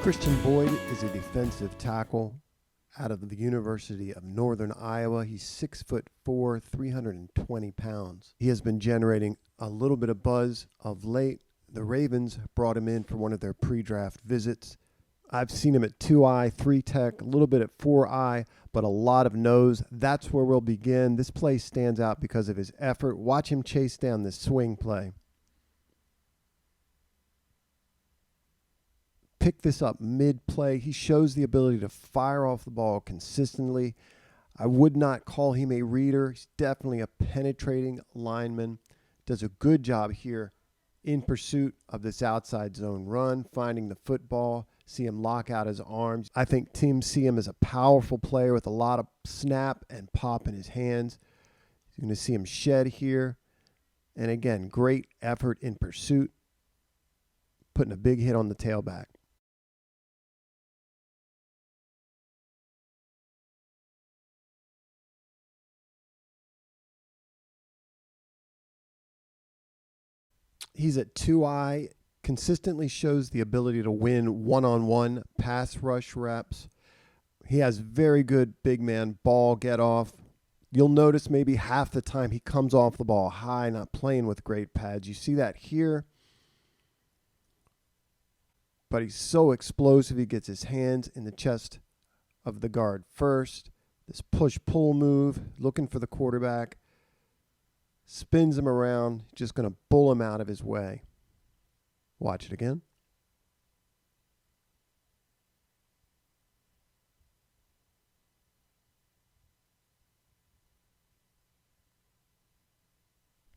Christian Boyd is a defensive tackle out of the University of Northern Iowa. He's 6'4", 320 pounds. He has been generating a little bit of buzz of late. The Ravens brought him in for one of their pre-draft visits. I've seen him at 2-eye, 3-tech, a little bit at 4-eye, but a lot of nose. That's where we'll begin. This play stands out because of his effort. Watch him chase down this swing play. Pick this up mid-play. He shows the ability to fire off the ball consistently. I would not call him a reader. He's definitely a penetrating lineman. Does a good job here in pursuit of this outside zone run, finding the football, see him lock out his arms. I think teams see him as a powerful player with a lot of snap and pop in his hands. You're going to see him shed here. And again, great effort in pursuit, putting a big hit on the tailback. He's at 2-eye, consistently shows the ability to win one-on-one pass rush reps. He has very good big man ball get off. You'll notice maybe half the time he comes off the ball high, not playing with great pads. You see that here. But he's so explosive, he gets his hands in the chest of the guard first. This push-pull move, looking for the quarterback. Spins him around, just going to bull him out of his way. Watch it again.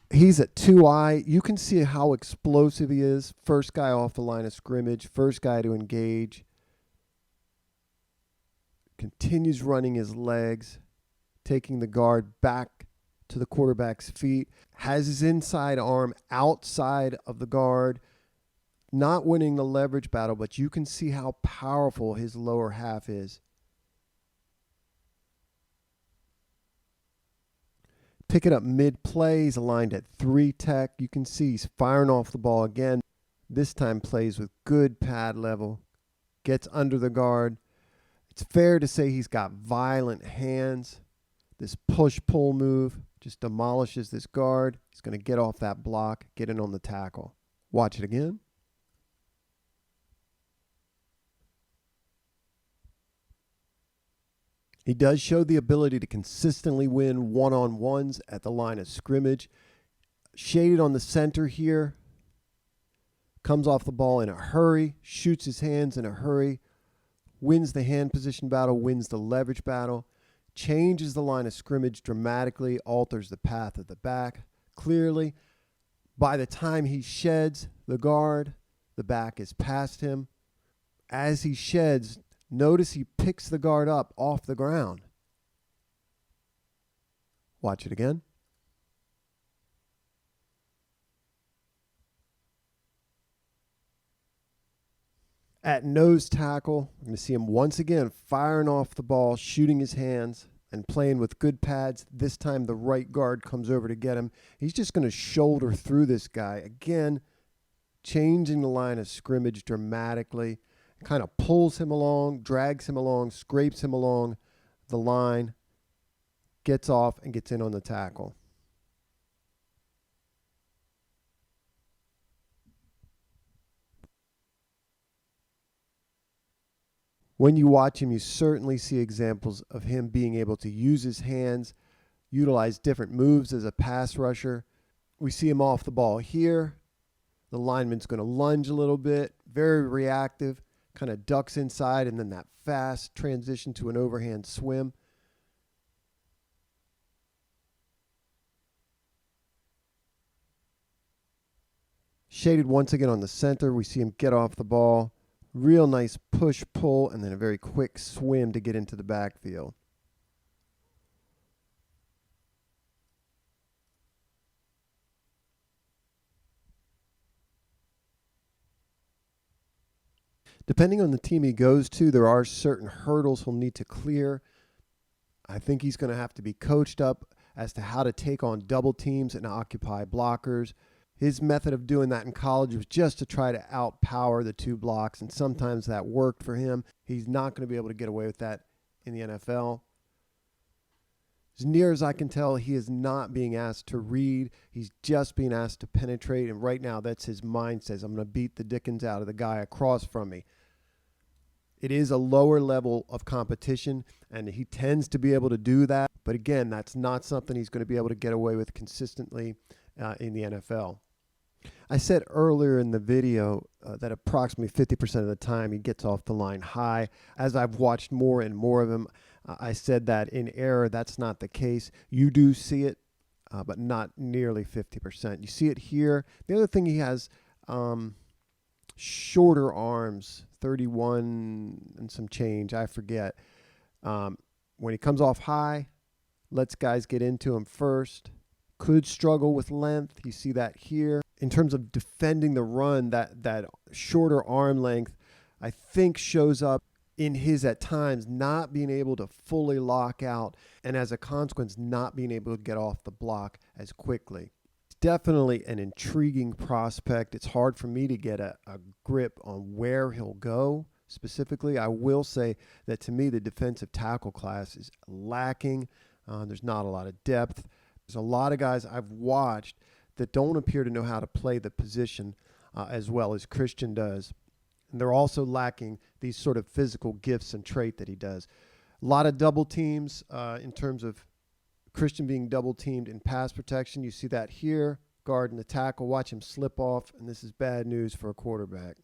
He's at 2-eye. You can see how explosive he is. First guy off the line of scrimmage, first guy to engage. Continues running his legs, taking the guard back to the quarterback's feet, has his inside arm outside of the guard, not winning the leverage battle, but you can see how powerful his lower half is. Pick it up mid-play. He's aligned at 3-tech. You can see he's firing off the ball again. This time plays with good pad level, gets under the guard. It's fair to say he's got violent hands. This push-pull move just demolishes this guard. He's going to get off that block, get in on the tackle. Watch it again. He does show the ability to consistently win one-on-ones at the line of scrimmage. Shaded on the center here. Comes off the ball in a hurry, shoots his hands in a hurry, wins the hand position battle, wins the leverage battle. Changes the line of scrimmage dramatically, alters the path of the back. Clearly, by the time he sheds the guard, the back is past him. As he sheds, notice he picks the guard up off the ground. Watch it again. At nose tackle, we're going to see him once again firing off the ball, shooting his hands, and playing with good pads. This time the right guard comes over to get him. He's just going to shoulder through this guy. Again, changing the line of scrimmage dramatically. Kind of pulls him along, drags him along, scrapes him along the line, gets off, and gets in on the tackle. When you watch him, you certainly see examples of him being able to use his hands, utilize different moves as a pass rusher. We see him off the ball here. The lineman's going to lunge a little bit, very reactive, kind of ducks inside, and then that fast transition to an overhand swim. Shaded once again on the center. We see him get off the ball. Real nice push-pull, and then a very quick swim to get into the backfield. Depending on the team he goes to, there are certain hurdles he'll need to clear. I think he's going to have to be coached up as to how to take on double teams and occupy blockers. His method of doing that in college was just to try to outpower the two blocks, and sometimes that worked for him. He's not going to be able to get away with that in the NFL. As near as I can tell, he is not being asked to read. He's just being asked to penetrate, and right now that's his mind says, I'm going to beat the dickens out of the guy across from me. It is a lower level of competition, and he tends to be able to do that. But again, that's not something he's going to be able to get away with consistently in the NFL. I said earlier in the video that approximately 50% of the time he gets off the line high. As I've watched more and more of him, I said that in error, that's not the case. You do see it, but not nearly 50%. You see it here. The other thing, he has shorter arms, 31 and some change, I forget. When he comes off high, lets guys get into him first. Could struggle with length. You see that here. In terms of defending the run, that shorter arm length, I think shows up in his, at times, not being able to fully lock out, and as a consequence, not being able to get off the block as quickly. It's definitely an intriguing prospect. It's hard for me to get a grip on where he'll go specifically. I will say that to me, the defensive tackle class is lacking. There's not a lot of depth. There's a lot of guys I've watched that don't appear to know how to play the position as well as Christian does. And they're also lacking these sort of physical gifts and trait that he does. A lot of double teams in terms of Christian being double teamed in pass protection. You see that here, guarding the tackle. Watch him slip off, and this is bad news for a quarterback.